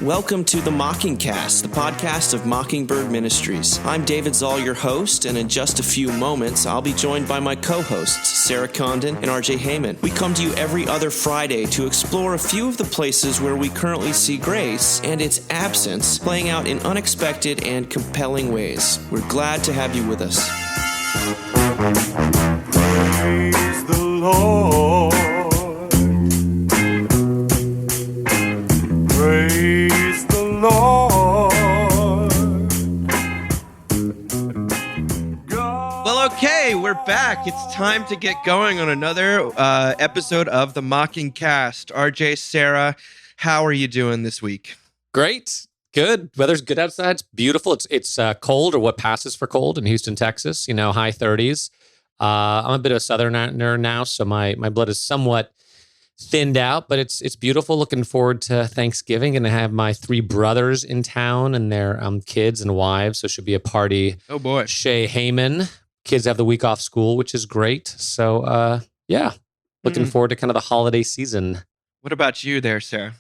Welcome to the Mockingcast, the podcast of Mockingbird Ministries. I'm David Zoll, your host, and in just a few moments, I'll be joined by my co-hosts, Sarah Condon and RJ Heyman. We come to you every other Friday to explore a few of the places where we currently see grace and its absence playing out in unexpected and compelling ways. We're glad to have you with us. Praise the Lord. Praise the Lord. Well, okay, we're back. It's time to get going on another episode of the Mockingcast. RJ, Sarah, how are you doing this week? Great. Good. Weather's good outside. It's beautiful. It's cold, or what passes for cold in Houston, Texas. You know, high 30s. I'm a bit of a southerner now, so my blood is somewhat thinned out, but it's beautiful. Looking forward to Thanksgiving, and I have my 3 brothers in town and their kids and wives, so it should be a party. Oh boy. Shay Heyman. Kids have the week off school, which is great. So yeah, looking forward to kind of the holiday season. What about you there, Sarah?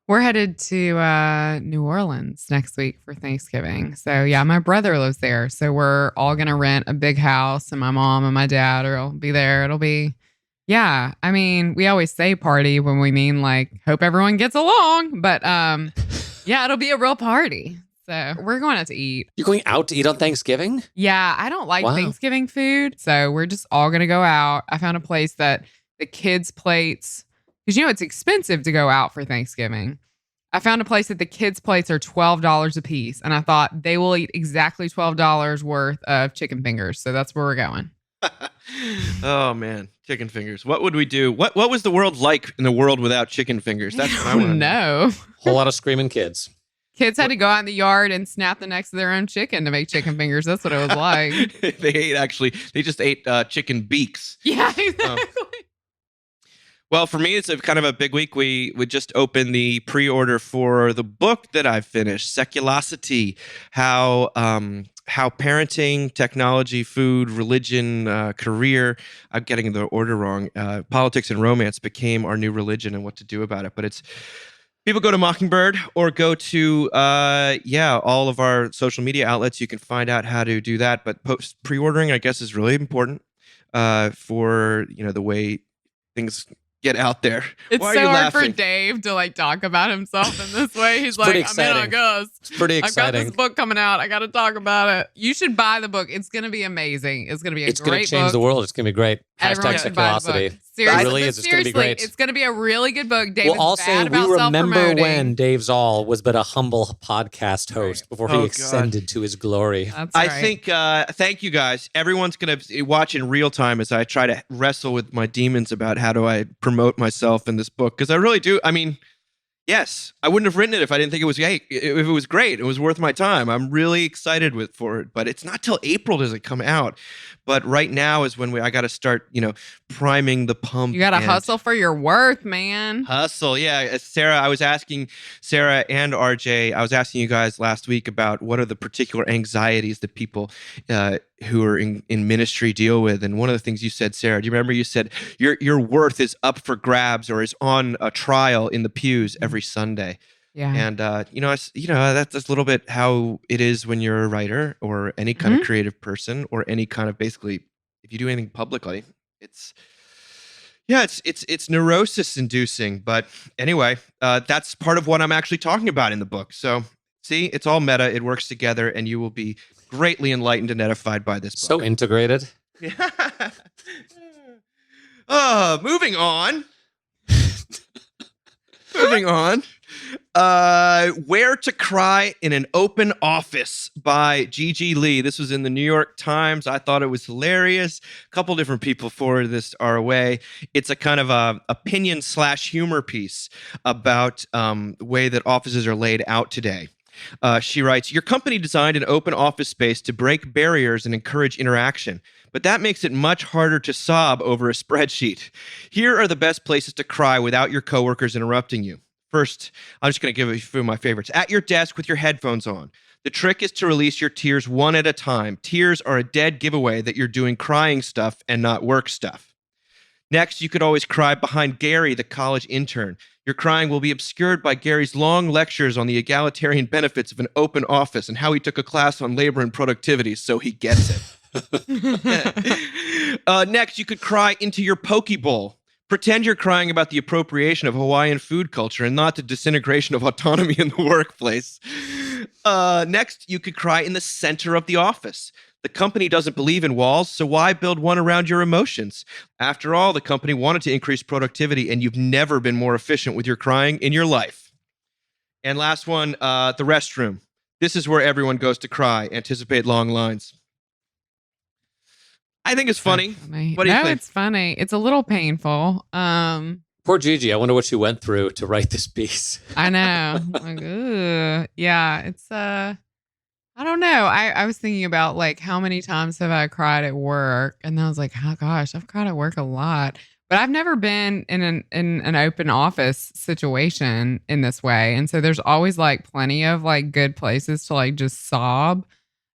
We're headed to New Orleans next week for Thanksgiving. So yeah, my brother lives there. So we're all going to rent a big house, and my mom and my dad will be there. It'll be, yeah. I mean, we always say party when we mean like, hope everyone gets along. But yeah, it'll be a real party. So we're going out to eat. You're going out to eat on Thanksgiving? Yeah, I don't like Wow. Thanksgiving food. So we're just all going to go out. I found a place that the kids' plates, because you know it's expensive to go out for Thanksgiving. I found a place that the kids' plates are $12 a piece. And I thought they will eat exactly $12 worth of chicken fingers. So that's where we're going. Oh man, chicken fingers. What would we do? What was the world like in a world without chicken fingers? That's what I want to know. No. Whole lot of screaming kids. Kids had to go out in the yard and snap the necks of their own chicken to make chicken fingers. That's what it was like. They just ate chicken beaks. Yeah, exactly. Well, for me, it's a kind of a big week. We just opened the pre-order for the book that I've finished, Seculosity, how parenting, technology, food, religion, career, I'm getting the order wrong, politics and romance became our new religion and what to do about it. But it's, people go to Mockingbird or go to, all of our social media outlets. You can find out how to do that. But pre-ordering, I guess, is really important for, the way things get out there. It's Why are so you hard laughing? for Dave to like talk about himself in this way. He's like, pretty I'm in on exciting. Ghost. It's pretty I've got exciting. this book coming out. I got to talk about it. You should buy the book. It's going to be amazing. It's going to be It's a going great to change book. the world. It's going to be great. Everyone Hashtag should buy the book. Seculosity. Seriously, It really but is. It's going to be seriously, great. It's going to be a really good book. David's We'll also, bad about we remember self-promoting. when Dave Zoll was but a humble podcast host before Oh, he ascended to his glory. That's I right. think, thank you guys. Everyone's going to watch in real time as I try to wrestle with my demons about how do I promote myself in this book. Because I really do. I mean, yes, I wouldn't have written it if I didn't think it was great. If it was great, it was worth my time. I'm really excited for it. But it's not till April does it come out. But right now is when I got to start, priming the pump. You got to and hustle for your worth, man. Hustle, yeah. Sarah, I was asking Sarah and RJ, I was asking you guys last week about what are the particular anxieties that people who are in ministry deal with. And one of the things you said, Sarah, do you remember you said your worth is up for grabs or is on a trial in the pews every Sunday. Yeah. And that's a little bit how it is when you're a writer or any kind of creative person or any kind of, basically, if you do anything publicly, it's neurosis inducing. But anyway, that's part of what I'm actually talking about in the book. So see, it's all meta. It works together, and you will be greatly enlightened and edified by this book. So integrated. Moving on. Moving on. Where to Cry in an Open Office by Gigi Lee. This was in the New York Times. I thought it was hilarious. A couple different people forwarded this our way. It's a kind of a opinion/humor piece about the way that offices are laid out today. She writes, your company designed an open office space to break barriers and encourage interaction, but that makes it much harder to sob over a spreadsheet. Here are the best places to cry without your coworkers interrupting you. First, I'm just going to give a few of my favorites. At your desk with your headphones on. The trick is to release your tears one at a time. Tears are a dead giveaway that you're doing crying stuff and not work stuff. Next, you could always cry behind Gary, the college intern. Your crying will be obscured by Gary's long lectures on the egalitarian benefits of an open office and how he took a class on labor and productivity, so he gets it. Next, you could cry into your poke bowl. Pretend you're crying about the appropriation of Hawaiian food culture and not the disintegration of autonomy in the workplace. Next, you could cry in the center of the office. The company doesn't believe in walls, so why build one around your emotions? After all, the company wanted to increase productivity, and you've never been more efficient with your crying in your life. And last one, the restroom. This is where everyone goes to cry. Anticipate long lines. I think it's funny. What do you think? It's funny. It's a little painful. Poor Gigi. I wonder what she went through to write this piece. I know. Like, ugh. Yeah, it's I don't know. I was thinking about like how many times have I cried at work, and I was like, oh gosh, I've cried at work a lot. But I've never been in an open office situation in this way, and so there's always like plenty of like good places to like just sob.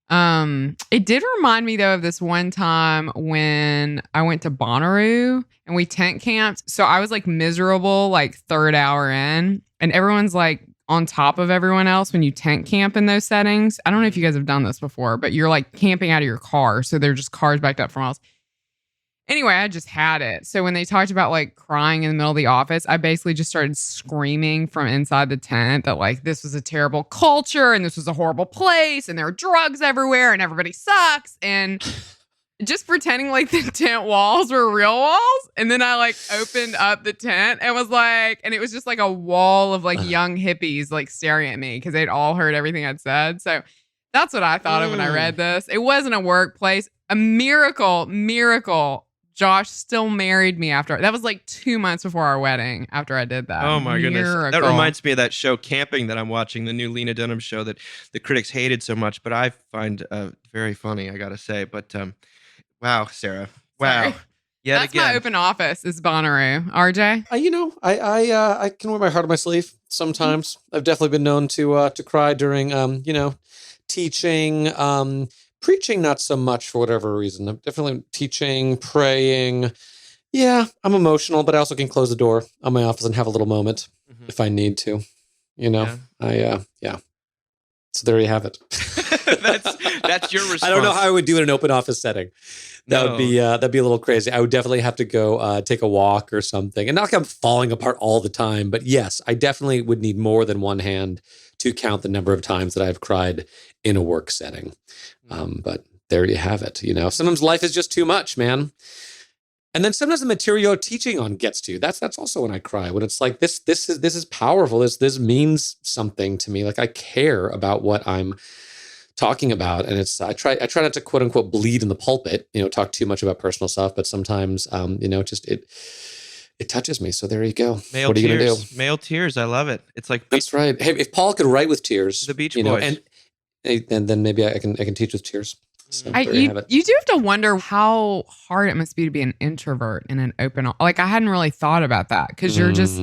It did remind me though of this one time when I went to Bonnaroo and we tent camped. So I was like miserable, like third hour in, and everyone's like on top of everyone else when you tent camp in those settings. I don't know if you guys have done this before, but you're like camping out of your car. So they're just cars backed up from miles. Anyway, I just had it. So when they talked about like crying in the middle of the office, I basically just started screaming from inside the tent that like this was a terrible culture and this was a horrible place and there are drugs everywhere and everybody sucks. And just pretending like the tent walls were real walls. And then I like opened up the tent and was like, and it was just like a wall of like young hippies like staring at me because they'd all heard everything I'd said. So that's what I thought of when I read this. It wasn't a workplace. A miracle. Josh still married me after. That was like 2 months before our wedding after I did that. Oh my goodness. That reminds me of that show Camping that I'm watching, the new Lena Dunham show that the critics hated so much, but I find very funny, I got to say. But wow, Sarah. Wow. Sorry. Yet That's again. my open office is Bonnaroo. RJ? I can wear my heart on my sleeve sometimes. I've definitely been known to cry during, teaching, preaching, not so much for whatever reason. I'm definitely teaching, praying. Yeah, I'm emotional, but I also can close the door on my office and have a little moment if I need to. Yeah. So there you have it. That's your response. I don't know how I would do it in an open office setting. That'd be a little crazy. I would definitely have to go take a walk or something. And not like I'm falling apart all the time, but yes, I definitely would need more than one hand to count the number of times that I've cried in a work setting. But there you have it. Sometimes life is just too much, man. And then sometimes the material you're teaching on gets to you. That's also when I cry. When it's like this is powerful. This means something to me. Like I care about what I'm talking about, and I try not to quote unquote bleed in the pulpit. Talk too much about personal stuff, but sometimes it touches me. So there you go. What are you gonna do? Male tears. I love it. It's like that's right. Hey, if Paul could write with tears, the Beach Boys. And then maybe I can teach with tears. So you do have to wonder how hard it must be to be an introvert in an open. Like I hadn't really thought about that because you're just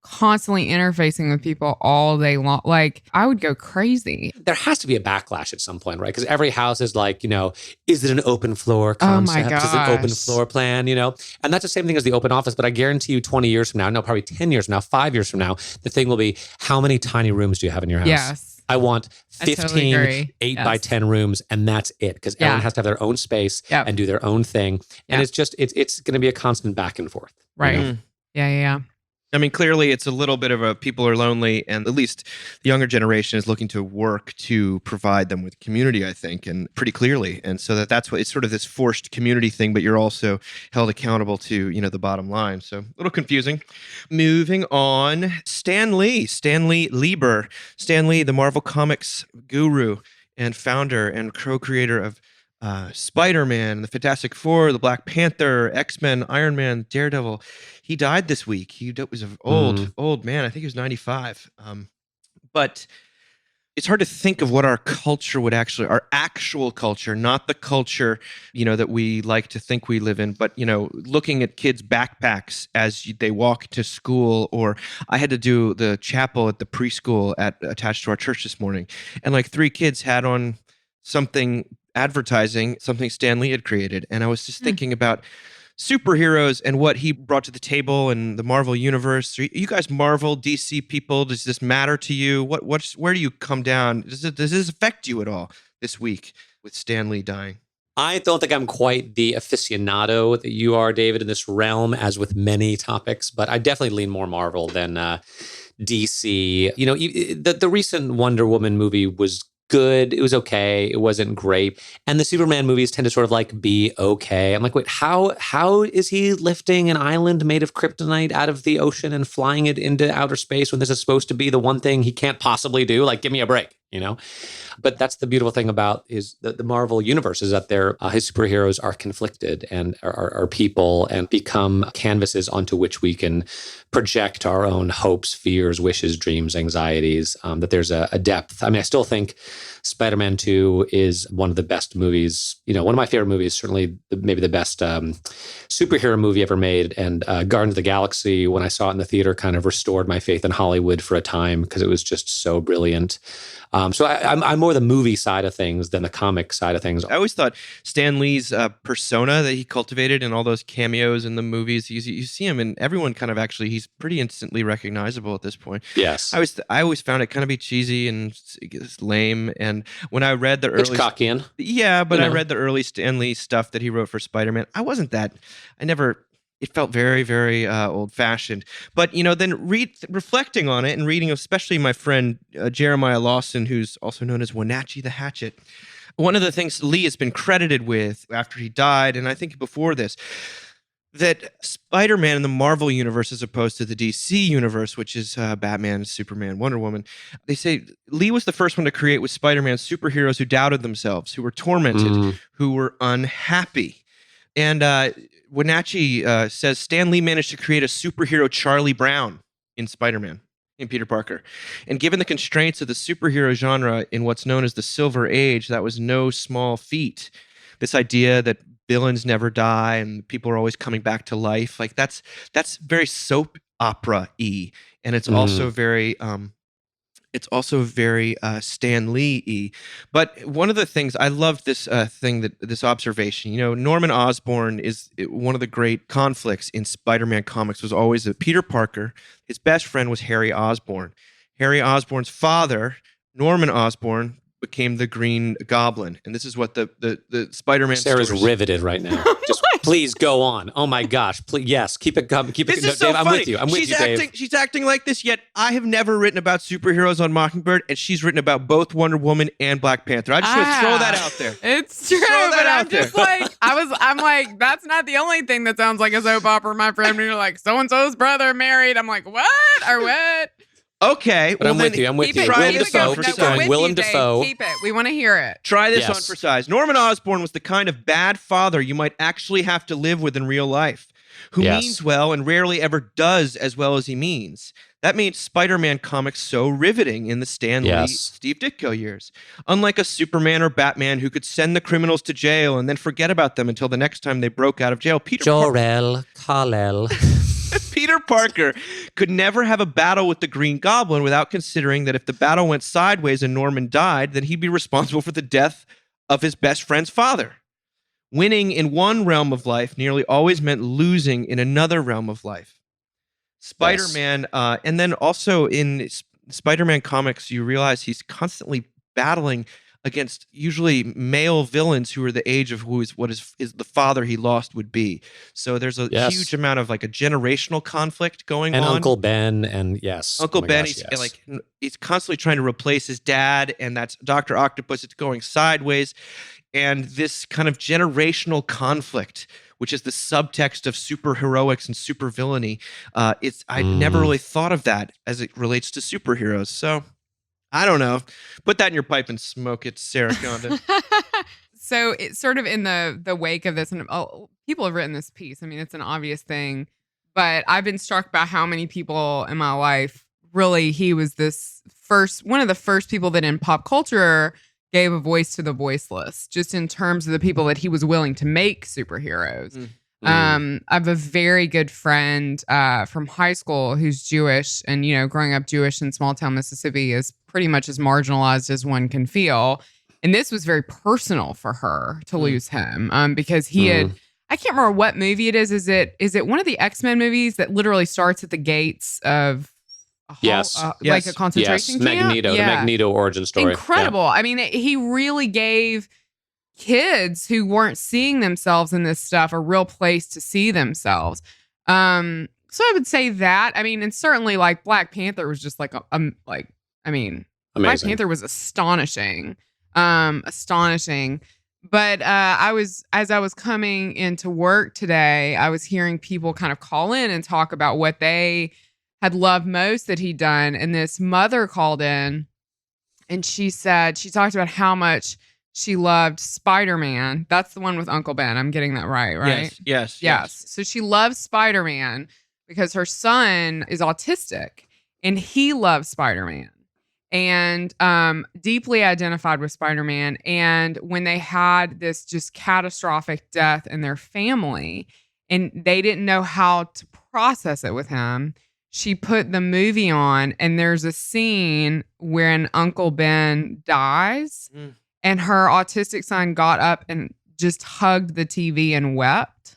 constantly interfacing with people all day long. Like I would go crazy. There has to be a backlash at some point, right? Because every house is like, is it an open floor concept? Oh my gosh. Is it an open floor plan? And that's the same thing as the open office. But I guarantee you 20 years from now, no, probably 10 years from now, 5 years from now, the thing will be, how many tiny rooms do you have in your house? Yes. I want 15 totally 8 by 10 rooms, and that's it. Because everyone has to have their own space and do their own thing. And it's going to be a constant back and forth. Right. Yeah. I mean, clearly it's a little bit of people are lonely, and at least the younger generation is looking to work to provide them with community, I think, and pretty clearly. And so that's what it's sort of this forced community thing, but you're also held accountable to, the bottom line. So a little confusing. Moving on, Stan Lee Lieber. Stan Lee, the Marvel Comics guru and founder and co-creator of Spider-Man, the Fantastic Four, the Black Panther, X-Men, Iron Man, Daredevil. He died this week. He was an old man. I think he was 95. But it's hard to think of what our culture would our actual culture, not the culture, that we like to think we live in, but, looking at kids' backpacks as they walk to school. Or I had to do the chapel at the preschool attached to our church this morning. And like 3 kids had on something advertising something Stan Lee had created. And I was just thinking about superheroes and what he brought to the table in the Marvel universe. Are you guys Marvel, DC people? Does this matter to you? Where do you come down? Does this affect you at all this week with Stan Lee dying? I don't think I'm quite the aficionado that you are, David, in this realm, as with many topics, but I definitely lean more Marvel than DC. You know, the recent Wonder Woman movie was good. It was okay. It wasn't great. And the Superman movies tend to sort of like be okay. I'm like, wait, how is he lifting an island made of kryptonite out of the ocean and flying it into outer space when this is supposed to be the one thing he can't possibly do? Like, give me a break, you know? But that's the beautiful thing about the Marvel universe is that his superheroes are conflicted and are people and become canvases onto which we can project our own hopes, fears, wishes, dreams, anxieties, that there's a depth. I mean, I still think Spider-Man 2 is one of the best movies, you know, one of my favorite movies, certainly maybe the best superhero movie ever made. And Guardians of the Galaxy, when I saw it in the theater, kind of restored my faith in Hollywood for a time because it was just so brilliant. So I'm more the movie side of things than the comic side of things. I always thought Stan Lee's persona that he cultivated in all those cameos in the movies, you see him and everyone kind of actually, he's pretty instantly recognizable at this point. Yes. I always found it kind of be cheesy and lame. And when I read the early... Hitchcockian. Yeah, but I read the early Stan Lee stuff that he wrote for Spider-Man. It felt very, very old-fashioned. But, you know, then reflecting on it and reading, especially my friend Jeremiah Lawson, who's also known as Wenatchee the Hatchet, one of the things Lee has been credited with after he died, and I think before this, that Spider-Man in the Marvel universe as opposed to the DC universe, which is Batman, Superman, Wonder Woman, they say Lee was the first one to create with Spider-Man superheroes who doubted themselves, who were tormented, who were unhappy. And Wenatchee says Stan Lee managed to create a superhero Charlie Brown in Spider-Man, in Peter Parker. And given the constraints of the superhero genre in what's known as the Silver Age, that was no small feat. This idea that villains never die and people are always coming back to life, like that's very soap opera-y. And it's also very... Stan Lee-y. But one of the things, I loved this this observation. You know, Norman Osborn is one of the great conflicts in Spider-Man comics was always that Peter Parker, his best friend was Harry Osborn. Harry Osborn's father, Norman Osborn, became the Green Goblin. And this is what the Spider-Man Sarah's stories... riveted right now. Just please go on. Oh my gosh. Please, yes, keep it coming. Keep it. This No, is so Dave, funny. I'm with you. I'm with you, Dave. She's acting like this, yet I have never written about superheroes on Mockingbird, and she's written about both Wonder Woman and Black Panther. I just want to throw that out there. It's true, but I'm just like, I'm like, that's not the only thing that sounds like a soap opera, my friend. When you're like, so-and-so's brother married. I'm like, what? Or what? Okay. But I'm with you. I'm with you. Try Willem this Dafoe. on for Keep size. going. Willem Dafoe. Keep it. We want to hear it. Try this Yes. on for size. Norman Osborn was the kind of bad father you might actually have to live with in real life, who Yes. means well and rarely ever does as well as he means. That made Spider-Man comics so riveting in the Stan Lee, Yes. Steve Ditko years. Unlike a Superman or Batman who could send the criminals to jail and then forget about them until the next time they broke out of jail, Jor-El, Kal-El. Peter Parker could never have a battle with the Green Goblin without considering that if the battle went sideways and Norman died, then he'd be responsible for the death of his best friend's father. Winning in one realm of life nearly always meant losing in another realm of life. Spider-Man, and then also in Spider-Man comics, you realize he's constantly battling against usually male villains who are the age of what is the father he lost would be. So there's a huge amount of like a generational conflict going on. And Uncle Ben, and yes. Uncle Oh my Ben, gosh, he's constantly trying to replace his dad, and that's Dr. Octopus. It's going sideways. And this kind of generational conflict, which is the subtext of superheroics and supervillainy, I never really thought of that as it relates to superheroes. So I don't know. Put that in your pipe and smoke it, Sarah Condon. So it's sort of in the wake of this, and people have written this piece. I mean, it's an obvious thing, but I've been struck by how many people in my life, really, he was one of the first people that in pop culture gave a voice to the voiceless, just in terms of the people that he was willing to make superheroes. I have a very good friend from high school who's Jewish, and, you know, growing up Jewish in small town Mississippi is pretty much as marginalized as one can feel. And this was very personal for her to lose him because he had I can't remember what movie it is. Is it one of the X-Men movies that literally starts at the gates of Yes. like a concentration camp? Magneto, the Magneto origin story. Incredible. I mean, he really gave kids who weren't seeing themselves in this stuff a real place to see themselves. So I would say that. I mean, and certainly like Black Panther was just like Amazing. Black Panther was astonishing. Astonishing. But as I was coming into work today, I was hearing people kind of call in and talk about what they had loved most that he'd done. And this mother called in and she talked about how much she loved Spider-Man. That's the one with Uncle Ben. I'm getting that right? Yes. So she loves Spider-Man because her son is autistic and he loves Spider-Man. And deeply identified with Spider-Man. And when they had this just catastrophic death in their family and they didn't know how to process it with him, she put the movie on and there's a scene when Uncle Ben dies and her autistic son got up and just hugged the TV and wept.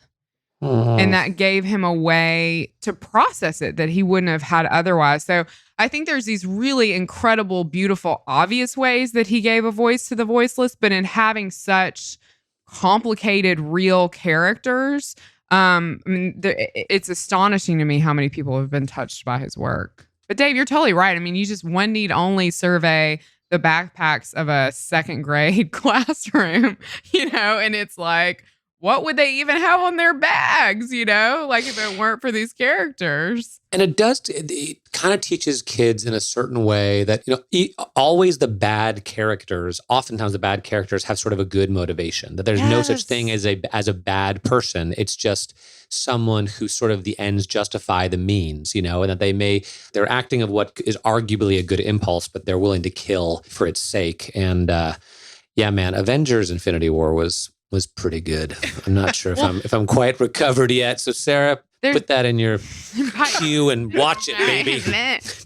And that gave him a way to process it that he wouldn't have had otherwise. So I think there's these really incredible, beautiful, obvious ways that he gave a voice to the voiceless, but in having such complicated, real characters, I mean, it's astonishing to me how many people have been touched by his work. But Dave, you're totally right. I mean, one need only survey the backpacks of a second grade classroom, and it's like, what would they even have on their bags, like if it weren't for these characters? And it kind of teaches kids in a certain way that, always oftentimes the bad characters have sort of a good motivation, that there's no such thing as a bad person. It's just someone who sort of the ends justify the means, and that they're acting of what is arguably a good impulse, but they're willing to kill for its sake. And Avengers Infinity War was pretty good. I'm not sure if I'm quite recovered yet. So Sarah, put that in your queue and watch it, baby.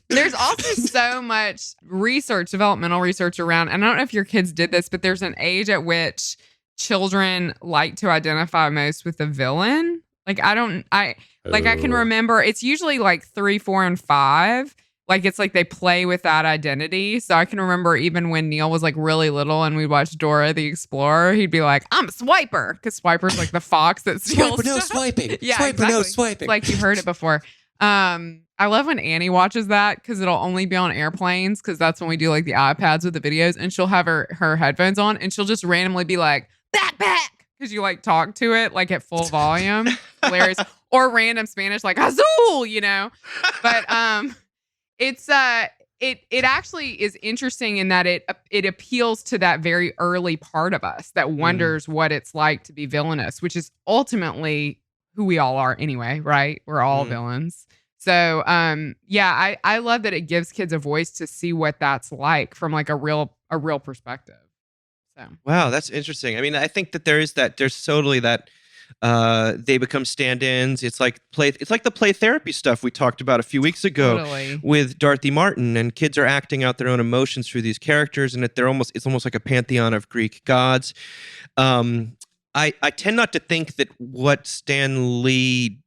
There's also so much developmental research around, and I don't know if your kids did this, but there's an age at which children like to identify most with the villain. I can remember it's usually like 3, 4, and 5. Like, it's like they play with that identity. So I can remember even when Neil was like really little and we watched Dora the Explorer, he'd be like, I'm Swiper. Because Swiper's like the fox that steals Swiper, no stuff. swiping. Yeah, Swiper, exactly. no swiping. It's like you've heard it before. I love when Annie watches that because it'll only be on airplanes because that's when we do like the iPads with the videos. And she'll have her headphones on and she'll just randomly be like, back. Because you like talk to it like at full volume. Hilarious. Or random Spanish like, azul, But, it actually is interesting in that it appeals to that very early part of us that wonders what it's like to be villainous, which is ultimately who we all are anyway, right? We're all villains. So, I love that it gives kids a voice to see what that's like from like a real perspective. So, wow, that's interesting. I mean, I think that there's totally that. They become stand-ins. It's like the play therapy stuff we talked about a few weeks ago with Dorothy Martin, and kids are acting out their own emotions through these characters, and it's almost like a pantheon of Greek gods. I tend not to think that what Stan Lee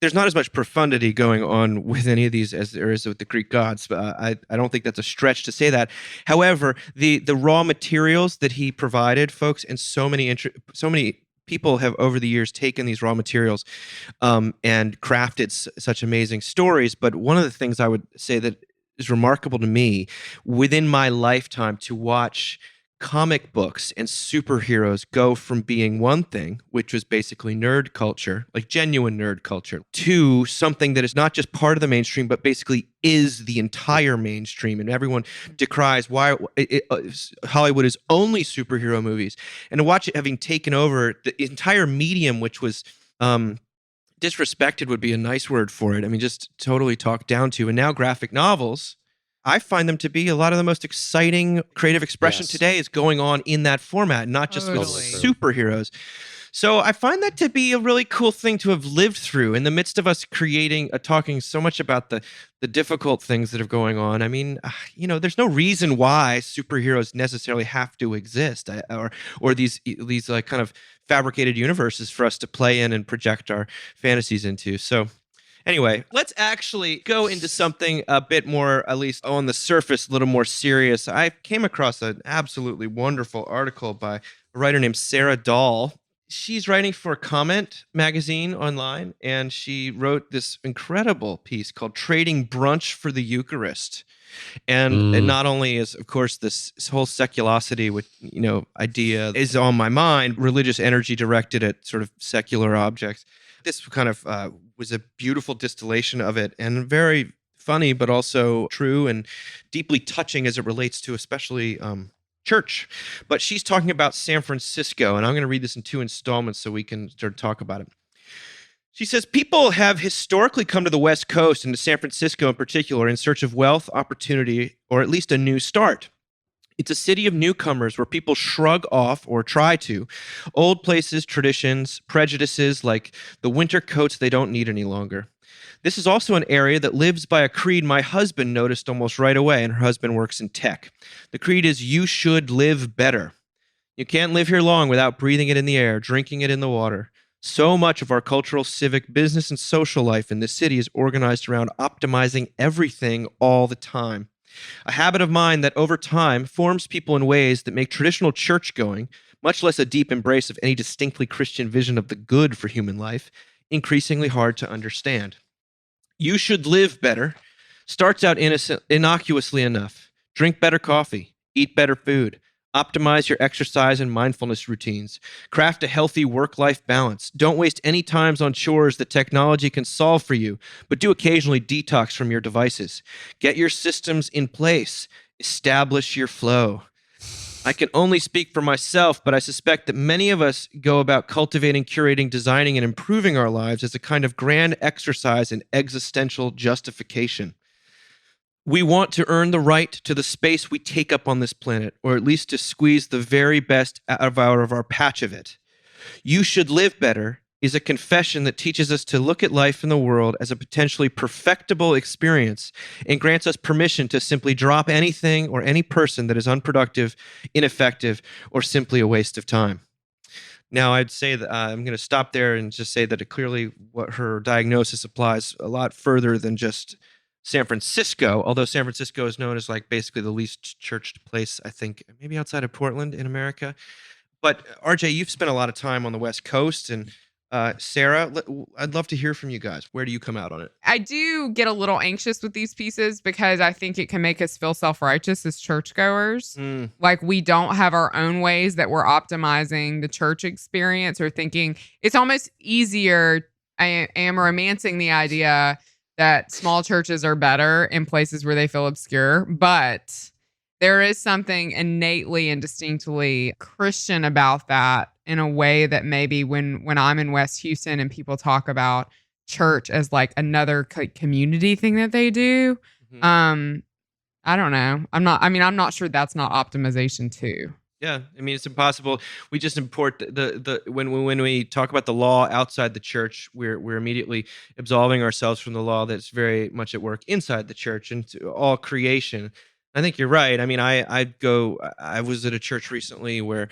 there's not as much profundity going on with any of these as there is with the Greek gods. I don't think that's a stretch to say that. However, the raw materials that he provided, folks, and so many people have over the years taken these raw materials and crafted such amazing stories. But one of the things I would say that is remarkable to me within my lifetime to watch comic books and superheroes go from being one thing, which was basically nerd culture, like genuine nerd culture, to something that is not just part of the mainstream, but basically is the entire mainstream. And everyone decries why Hollywood is only superhero movies. And to watch it having taken over the entire medium, which was disrespected would be a nice word for it. I mean, just totally talked down to. And now graphic novels, I find them to be a lot of the most exciting creative expression today is going on in that format, not just with superheroes. So I find that to be a really cool thing to have lived through in the midst of us talking so much about the difficult things that are going on. I mean, there's no reason why superheroes necessarily have to exist or these like kind of fabricated universes for us to play in and project our fantasies into. So anyway, let's actually go into something a bit more, at least on the surface, a little more serious. I came across an absolutely wonderful article by a writer named Sarah Dahl. She's writing for Comment magazine online, and she wrote this incredible piece called Trading Brunch for the Eucharist. And it not only is, of course, this whole seculosity with, idea is on my mind, religious energy directed at sort of secular objects. This kind of was a beautiful distillation of it, and very funny, but also true and deeply touching as it relates to especially church. But she's talking about San Francisco, and I'm going to read this in 2 installments so we can start to talk about it. She says, people have historically come to the West Coast and to San Francisco in particular in search of wealth, opportunity, or at least a new start. It's a city of newcomers where people shrug off, or try to, old places, traditions, prejudices like the winter coats they don't need any longer. This is also an area that lives by a creed my husband noticed almost right away, and her husband works in tech. The creed is, you should live better. You can't live here long without breathing it in the air, drinking it in the water. So much of our cultural, civic, business, and social life in this city is organized around optimizing everything all the time. A habit of mind that over time forms people in ways that make traditional church-going, much less a deep embrace of any distinctly Christian vision of the good for human life, increasingly hard to understand. You should live better starts out innocuously enough. Drink better coffee, eat better food, optimize your exercise and mindfulness routines, craft a healthy work-life balance. Don't waste any time on chores that technology can solve for you, but do occasionally detox from your devices. Get your systems in place. Establish your flow. I can only speak for myself, but I suspect that many of us go about cultivating, curating, designing, and improving our lives as a kind of grand exercise in existential justification. We want to earn the right to the space we take up on this planet, or at least to squeeze the very best out of our patch of it. You should live better is a confession that teaches us to look at life and the world as a potentially perfectible experience and grants us permission to simply drop anything or any person that is unproductive, ineffective, or simply a waste of time. Now, I'd say that I'm going to stop there and just say that clearly what her diagnosis applies a lot further than just San Francisco, although San Francisco is known as like basically the least churched place, I think, maybe outside of Portland in America. But RJ, you've spent a lot of time on the West Coast, and Sarah, I'd love to hear from you guys. Where do you come out on it? I do get a little anxious with these pieces because I think it can make us feel self-righteous as churchgoers. Like we don't have our own ways that we're optimizing the church experience, or thinking it's almost easier. I am romancing the idea that small churches are better in places where they feel obscure, but there is something innately and distinctly Christian about that, in a way that maybe when I'm in West Houston and people talk about church as like another community thing that they do, I don't know. I'm not sure that's not optimization too. Yeah, I mean, it's impossible. We just import the when we talk about the law outside the church, we're immediately absolving ourselves from the law that's very much at work inside the church and to all creation. I think you're right. I mean, I was at a church recently where,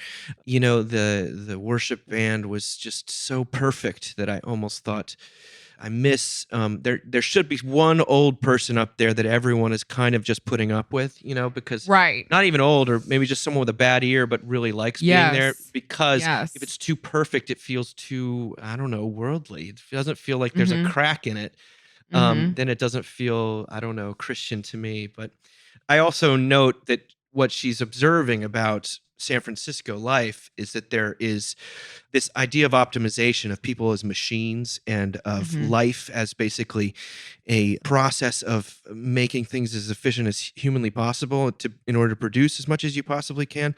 the worship band was just so perfect that I almost thought, I miss, there should be one old person up there that everyone is kind of just putting up with, because not even old, or maybe just someone with a bad ear, but really likes being there, because if it's too perfect, it feels too, I don't know, worldly. It doesn't feel like there's a crack in it. Then it doesn't feel, I don't know, Christian to me. But I also note that what she's observing about San Francisco life is that there is this idea of optimization of people as machines, and of life as basically a process of making things as efficient as humanly possible in order to produce as much as you possibly can.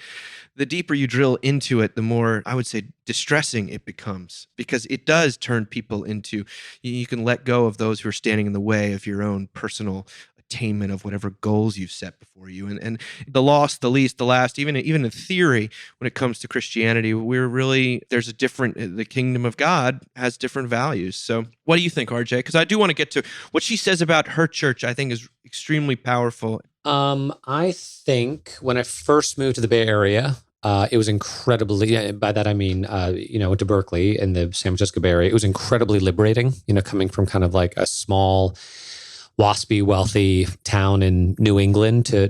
The deeper you drill into it, the more, I would say, distressing it becomes, because it does turn people into, you can let go of those who are standing in the way of your own personal attainment of whatever goals you've set before you. And the lost, the least, the last, even in theory, when it comes to Christianity, there's a different, the kingdom of God has different values. So what do you think, RJ? Because I do want to get to what she says about her church. I think is extremely powerful. I think when I first moved to the Bay Area, It was incredibly, yeah, by that I mean, went to Berkeley in the San Francisco Bay Area. It was incredibly liberating, coming from kind of like a small, waspy, wealthy town in New England to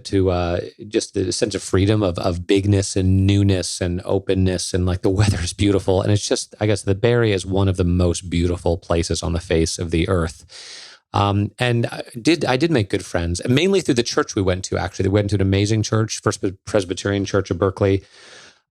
just the sense of freedom of bigness and newness and openness, and like the weather is beautiful. And it's just, I guess the Bay Area is one of the most beautiful places on the face of the earth. And I did make good friends, mainly through the church we went to. Actually, we went to an amazing church, First Presbyterian Church of Berkeley.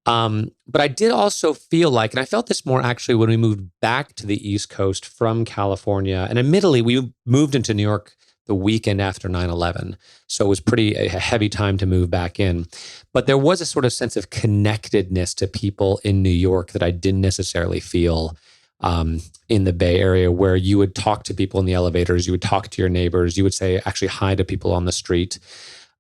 But I did also feel like, and I felt this more actually when we moved back to the East Coast from California. And admittedly, we moved into New York the weekend after 9/11. So it was a heavy time to move back in. But there was a sort of sense of connectedness to people in New York that I didn't necessarily feel in the Bay Area, where you would talk to people in the elevators, you would talk to your neighbors, you would say actually hi to people on the street.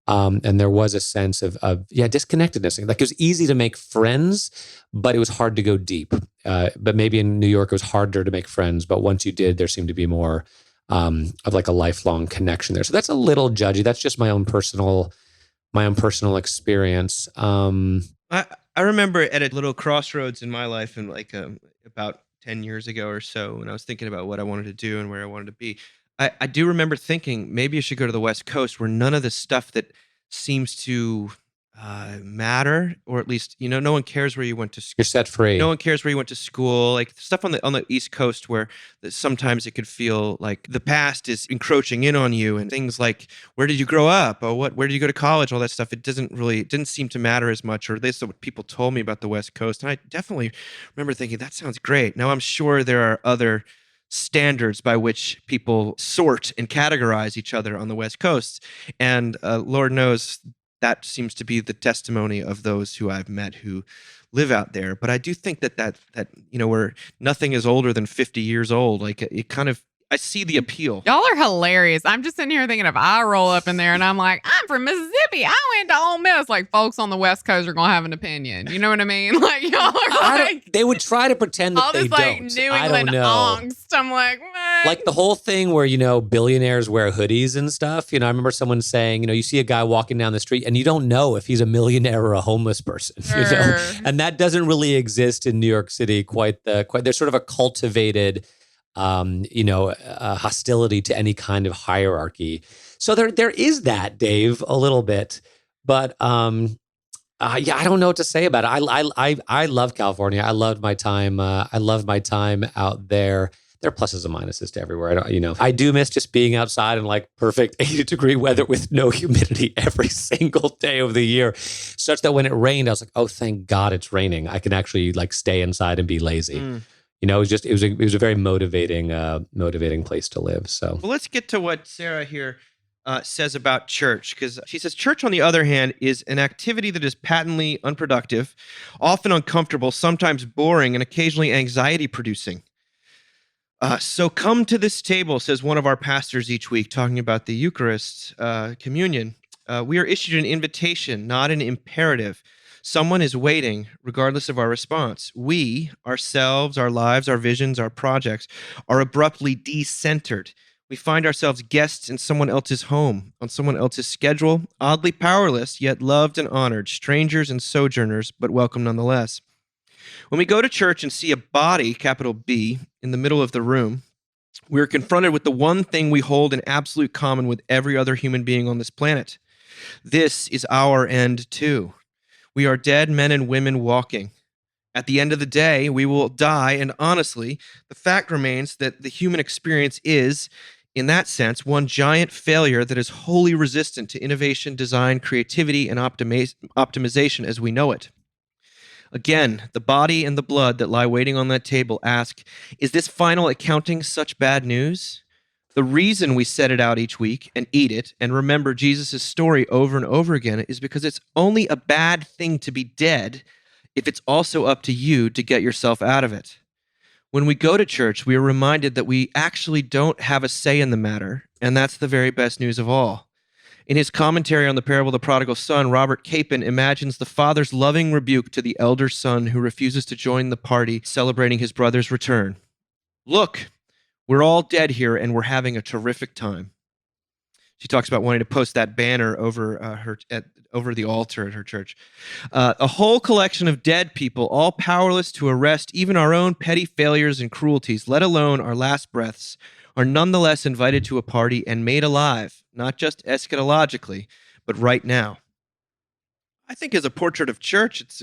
And there was a sense of disconnectedness. Like it was easy to make friends, but it was hard to go deep. But maybe in New York, it was harder to make friends. But once you did, there seemed to be more of like a lifelong connection there. So that's a little judgy. That's just my own personal experience. I remember at a little crossroads in my life, and like about 10 years ago or so, when I was thinking about what I wanted to do and where I wanted to be, I do remember thinking maybe I should go to the West Coast, where none of the stuff that seems to matter, or at least, no one cares where you went to school. You're set free. No one cares where you went to school. Like stuff on the East Coast, where sometimes it could feel like the past is encroaching in on you, and things like where did you grow up, or where did you go to college, all that stuff. It didn't seem to matter as much, or at least what people told me about the West Coast. And I definitely remember thinking that sounds great. Now I'm sure there are other standards by which people sort and categorize each other on the West Coast, and Lord knows that seems to be the testimony of those who I've met who live out there. But I do think that where nothing is older than 50 years old, like it kind of, I see the appeal. Y'all are hilarious. I'm just sitting here thinking, if I roll up in there and I'm like, I'm from Mississippi, I went to Ole Miss, like folks on the West Coast are going to have an opinion. You know what I mean? Like y'all are like, they would try to pretend that all they this like don't. New I England don't know. angst. I'm like, what? Like the whole thing where, billionaires wear hoodies and stuff. I remember someone saying, you see a guy walking down the street and you don't know if he's a millionaire or a homeless person, Sure. And that doesn't really exist in New York City. There's sort of a cultivated hostility to any kind of hierarchy. So there is that, Dave, a little bit. But I don't know what to say about it. I love California. I loved my time. I loved my time out there. There are pluses and minuses to everywhere. I do miss just being outside in like perfect 80-degree weather with no humidity every single day of the year, such that when it rained, I was like, oh, thank God it's raining. I can actually like stay inside and be lazy. It was a very motivating place to live. So, well, let's get to what Sarah here says about church, because she says church, on the other hand, is an activity that is patently unproductive, often uncomfortable, sometimes boring, and occasionally anxiety-producing. So come to this table, says one of our pastors each week, talking about the Eucharist, communion. We are issued an invitation, not an imperative. Someone is waiting, regardless of our response. We, ourselves, our lives, our visions, our projects, are abruptly decentered. We find ourselves guests in someone else's home, on someone else's schedule, oddly powerless, yet loved and honored, strangers and sojourners, but welcome nonetheless. When we go to church and see a body, capital B, in the middle of the room, we are confronted with the one thing we hold in absolute common with every other human being on this planet. This is our end too. We are dead men and women walking. At the end of the day, we will die, and honestly, the fact remains that the human experience is, in that sense, one giant failure that is wholly resistant to innovation, design, creativity, and optimization as we know it. Again, the body and the blood that lie waiting on that table ask, is this final accounting such bad news? The reason we set it out each week and eat it and remember Jesus' story over and over again is because it's only a bad thing to be dead if it's also up to you to get yourself out of it. When we go to church, we are reminded that we actually don't have a say in the matter, and that's the very best news of all. In his commentary on the parable of the prodigal son, Robert Capon imagines the father's loving rebuke to the elder son who refuses to join the party celebrating his brother's return. Look, we're all dead here and we're having a terrific time. She talks about wanting to post that banner over over the altar at her church. A whole collection of dead people, all powerless to arrest even our own petty failures and cruelties, let alone our last breaths, are nonetheless invited to a party and made alive, not just eschatologically, but right now. I think as a portrait of church, it's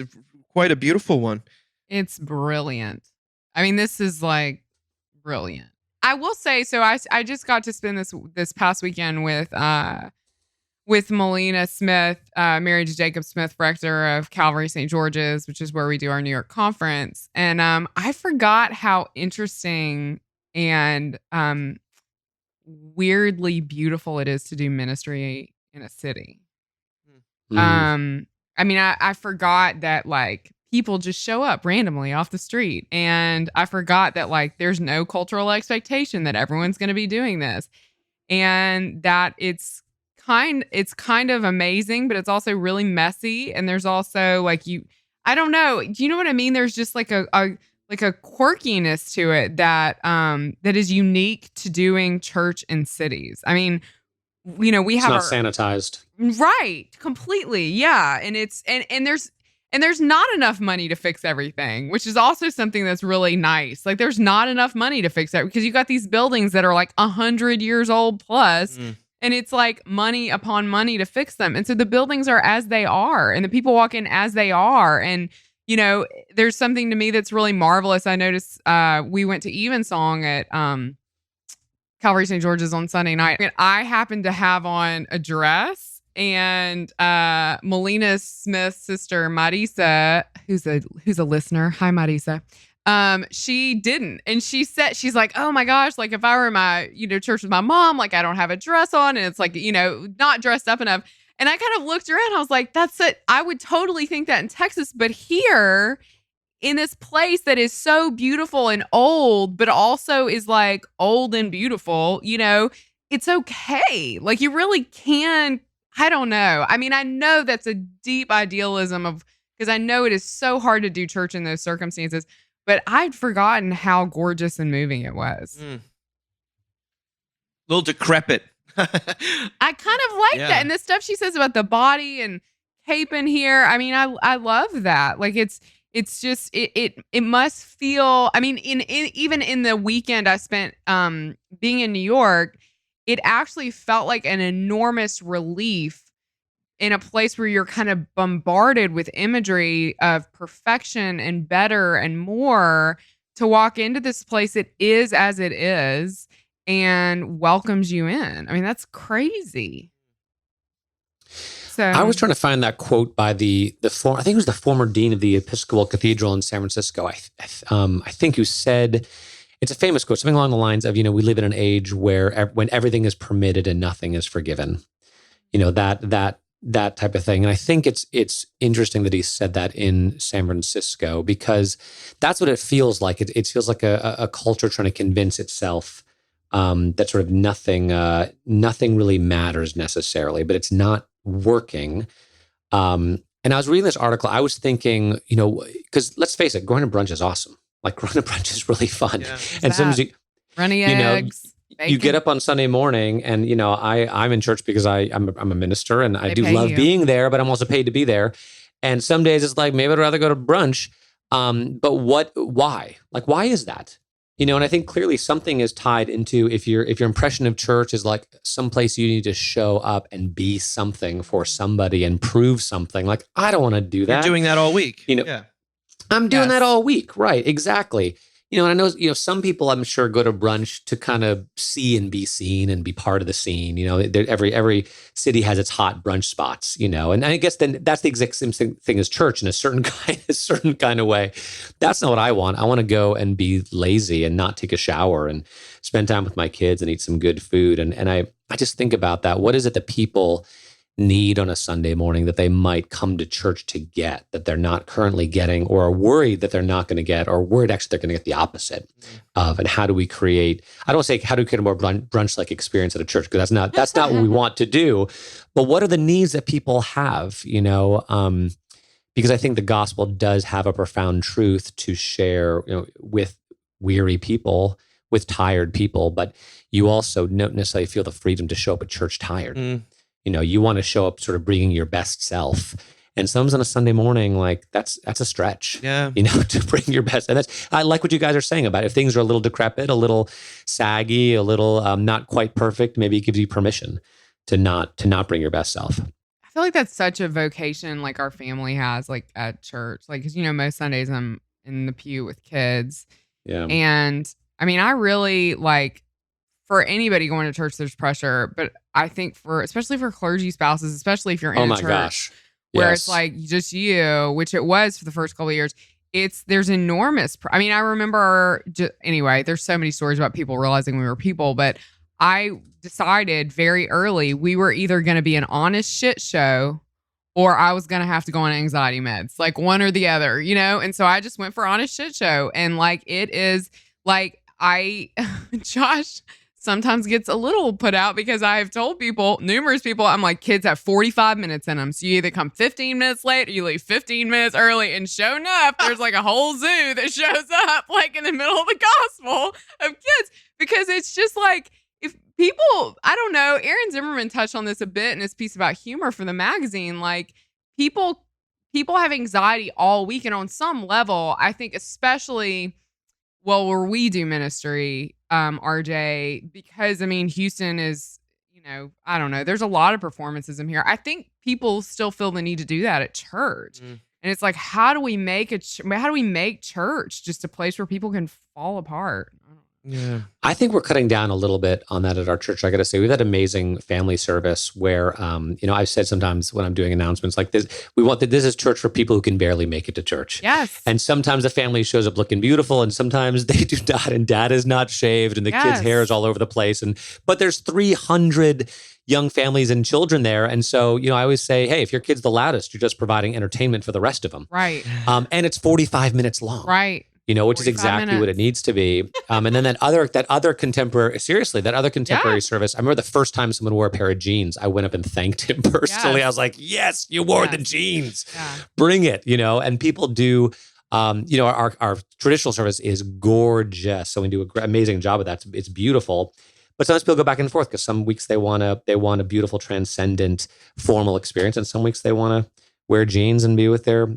quite a beautiful one. It's brilliant. I mean, this is like brilliant. I will say, so I just got to spend this past weekend with Melina Smith, married to Jacob Smith, rector of Calvary St. George's, which is where we do our New York conference. And I forgot how interesting and weirdly beautiful it is to do ministry in a city. Mm. I mean, I forgot that like people just show up randomly off the street. And I forgot that like there's no cultural expectation that everyone's going to be doing this. And that it's kind of amazing, but it's also really messy. And there's also like I don't know. Do you know what I mean? There's just like a quirkiness to it that that is unique to doing church in cities. I mean, we have not sanitized. Right. Completely. Yeah. And it's, and there's not enough money to fix everything, which is also something that's really nice. Like there's not enough money to fix that because you got these buildings that are like 100 years old plus, and it's like money upon money to fix them. And so the buildings are as they are and the people walk in as they are. And, there's something to me that's really marvelous. I noticed we went to Evensong at Calvary St. George's on Sunday night. And I happened to have on a dress, and Melina Smith's sister Marisa, who's a listener, hi Marisa, she didn't, and she's like, oh my gosh, like if I were in my church with my mom, like I don't have a dress on, and it's like not dressed up enough. And I kind of looked around, I was like, that's it. I would totally think that in Texas, but here in this place that is so beautiful and old, but also is like old and beautiful, it's okay. Like you really can. I don't know. I mean, I know that's a deep idealism because I know it is so hard to do church in those circumstances, but I'd forgotten how gorgeous and moving it was. A little decrepit. I kind of like that. And the stuff she says about the body and caping here. I mean, I love that. Like it's just, it must feel, I mean, even in the weekend I spent being in New York, it actually felt like an enormous relief in a place where you're kind of bombarded with imagery of perfection and better and more, to walk into this place that is as it is and welcomes you in. I mean, that's crazy. So I was trying to find that quote by the I think it was the former dean of the Episcopal Cathedral in San Francisco. I think who said, it's a famous quote, something along the lines of, we live in an age where when everything is permitted and nothing is forgiven. That type of thing. And I think it's interesting that he said that in San Francisco, because that's what it feels like. It feels like a culture trying to convince itself that sort of nothing really matters necessarily, but it's not working. And I was reading this article. I was thinking, because let's face it, going to brunch is awesome. Like going to brunch is really fun. Yeah. And sometimes runny eggs. You get up on Sunday morning, and I'm in church because I'm a minister, and I do love being there, but I'm also paid to be there. And some days it's like, maybe I'd rather go to brunch. But why? Like, why is that? And I think clearly something is tied into if your impression of church is like someplace you need to show up and be something for somebody and prove something. Like, I don't want to do that. You're doing that all week. I'm doing that all week. Right. Exactly. And I know, some people I'm sure go to brunch to kind of see and be seen and be part of the scene. Every city has its hot brunch spots, and I guess then that's the exact same thing as church in a certain kind of way. That's not what I want. I want to go and be lazy and not take a shower and spend time with my kids and eat some good food. And I just think about that. What is it that people need on a Sunday morning that they might come to church to get that they're not currently getting, or are worried that they're not going to get, or worried actually they're going to get the opposite of? And how do we create, I don't say how do we create a more brunch-like experience at a church, because that's not what we want to do, but what are the needs that people have, because I think the gospel does have a profound truth to share, with weary people, with tired people, but you also don't necessarily feel the freedom to show up at church tired. You know, you want to show up sort of bringing your best self. And sometimes on a Sunday morning, like that's a stretch, you know, to bring your best. And I like what you guys are saying about it. If things are a little decrepit, a little saggy, a little not quite perfect, maybe it gives you permission to not bring your best self. I feel like that's such a vocation like our family has like at church. Like, cause you know, most Sundays I'm in the pew with kids. Yeah. And I mean, I really like for anybody going to church, there's pressure, but I think especially for clergy spouses, especially if you're in a church. Gosh. Where it's like just you, which it was for the first couple of years. There's enormous. I mean, I remember anyway, there's so many stories about people realizing we were people, but I decided very early we were either going to be an honest shit show or I was going to have to go on anxiety meds, like one or the other, you know? And so I just went for honest shit show. And like, it is like, Josh sometimes gets a little put out because I've told numerous people, I'm like, kids have 45 minutes in them. So you either come 15 minutes late or you leave 15 minutes early. And sure enough, there's like a whole zoo that shows up like in the middle of the gospel of kids, because it's just like, if people, I don't know, Aaron Zimmerman touched on this a bit in his piece about humor for the magazine. Like people have anxiety all week. And on some level, I think especially where we do ministry, RJ, because I mean, Houston is, you know, I don't know, there's a lot of performancism here. I think people still feel the need to do that at church. And it's like, how do we make church just a place where people can fall apart? Yeah. I think we're cutting down a little bit on that at our church. I got to say, we've had amazing family service where, you know, I've said sometimes when I'm doing announcements like this, this is church for people who can barely make it to church. Yes. And sometimes the family shows up looking beautiful and sometimes they do not, and dad is not shaved and the kids' hair is all over the place. But there's 300 young families and children there. And so, you know, I always say, hey, if your kid's the loudest, you're just providing entertainment for the rest of them. Right. And it's 45 minutes long. Right. You know, which is exactly what it needs to be. And then that other contemporary service. I remember the first time someone wore a pair of jeans, I went up and thanked him personally. I was like, yes, you wore the jeans. Yeah. Bring it, you know, and people do, you know, our traditional service is gorgeous. So we do an amazing job of that. It's beautiful. But sometimes people go back and forth because some weeks they want a beautiful, transcendent, formal experience. And some weeks they want to wear jeans and be with their,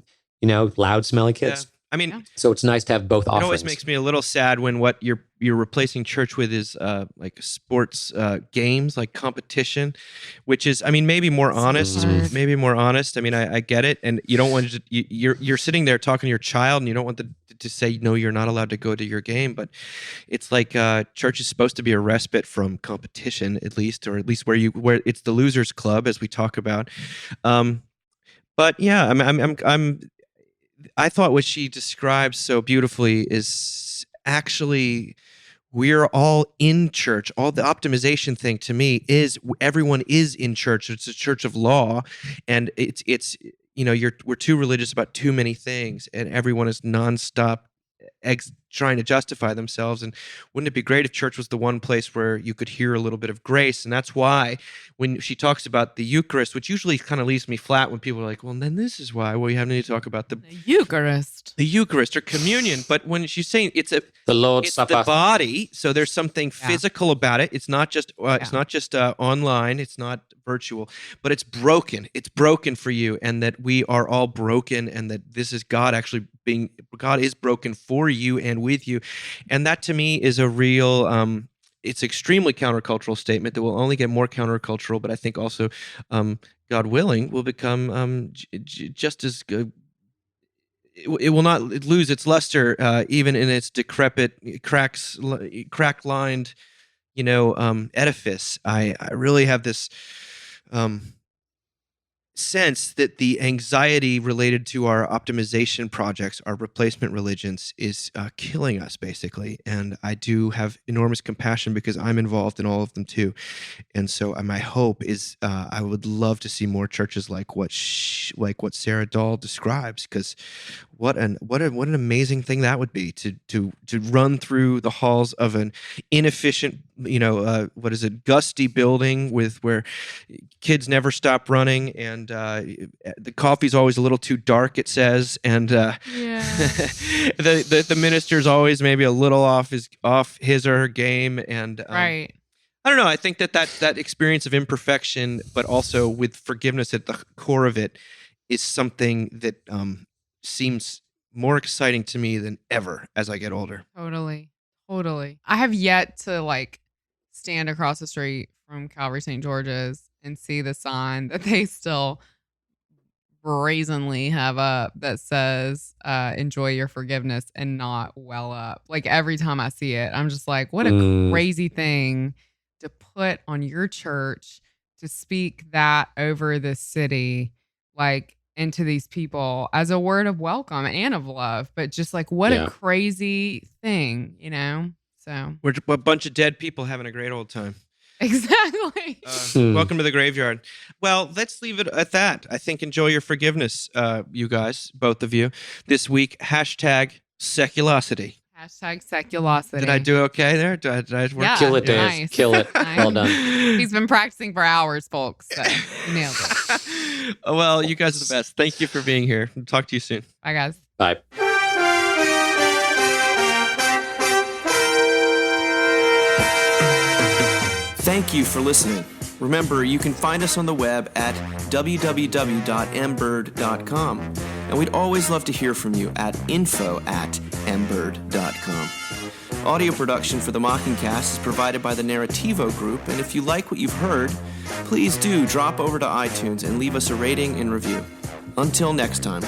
you know, loud, smelly kids. Yeah. I mean, so it's nice to have both offerings. It always makes me a little sad when what you're replacing church with is like sports games, like competition, which is, I mean, maybe more honest. Maybe more honest. I mean, I get it, and you don't want to. You're sitting there talking to your child, and you don't want to say no. You're not allowed to go to your game, but it's like church is supposed to be a respite from competition, at least where it's the losers club, as we talk about. But yeah, I thought what she describes so beautifully is actually we're all in church. All the optimization thing to me is everyone is in church. It's a church of law, and it's you know we're too religious about too many things, and everyone is nonstop trying to justify themselves. And wouldn't it be great if church was the one place where you could hear a little bit of grace? And that's why when she talks about the Eucharist, which usually kind of leaves me flat when people are like, well, then this is why we have to talk about the Eucharist or communion. But when she's saying the Lord's Supper, the body, so there's something physical about it. It's not just online. It's not virtual, but it's broken. It's broken for you, and that we are all broken, and that this is God is broken for you and with you. And that to me is a real, it's extremely countercultural statement that will only get more countercultural, but I think also, God willing, will become just as good. It will not lose its luster, even in its decrepit, crack-lined, you know, edifice. I really have this sense that the anxiety related to our optimization projects, our replacement religions, is killing us, basically. And I do have enormous compassion because I'm involved in all of them too. And so my hope is I would love to see more churches like what Sarah Dahl describes, because what an amazing thing that would be to run through the halls of an inefficient, gusty building where kids never stop running, and the coffee's always a little too dark, it says, and the minister's always maybe a little off his or her game, and Right. I don't know. I think that experience of imperfection, but also with forgiveness at the core of it, is something that seems more exciting to me than ever as I get older. Totally. I have yet to stand across the street from Calvary St. George's and see the sign that they still brazenly have up that says enjoy your forgiveness and not well up. Like every time I see it, I'm just like, what a crazy thing to put on your church to speak that over this city, into these people as a word of welcome and of love. But just what a crazy thing, So We're a bunch of dead people having a great old time. exactly. Welcome to the graveyard. Well, let's leave it at that. I think enjoy your forgiveness, you guys, both of you. This week, #seculosity. #seculosity. Did I do okay there? Did I work? Yeah. Kill it, Dave. Nice. Kill it. Well done. He's been practicing for hours, folks. So he nailed it. Well, you guys are the best. Thank you for being here. Talk to you soon. Bye, guys. Bye. Thank you for listening. Remember, you can find us on the web at www.mbird.com. And we'd always love to hear from you at info@mbird.com. Audio production for the Mockingcast is provided by the Narrativo Group, and if you like what you've heard, please do drop over to iTunes and leave us a rating and review. Until next time.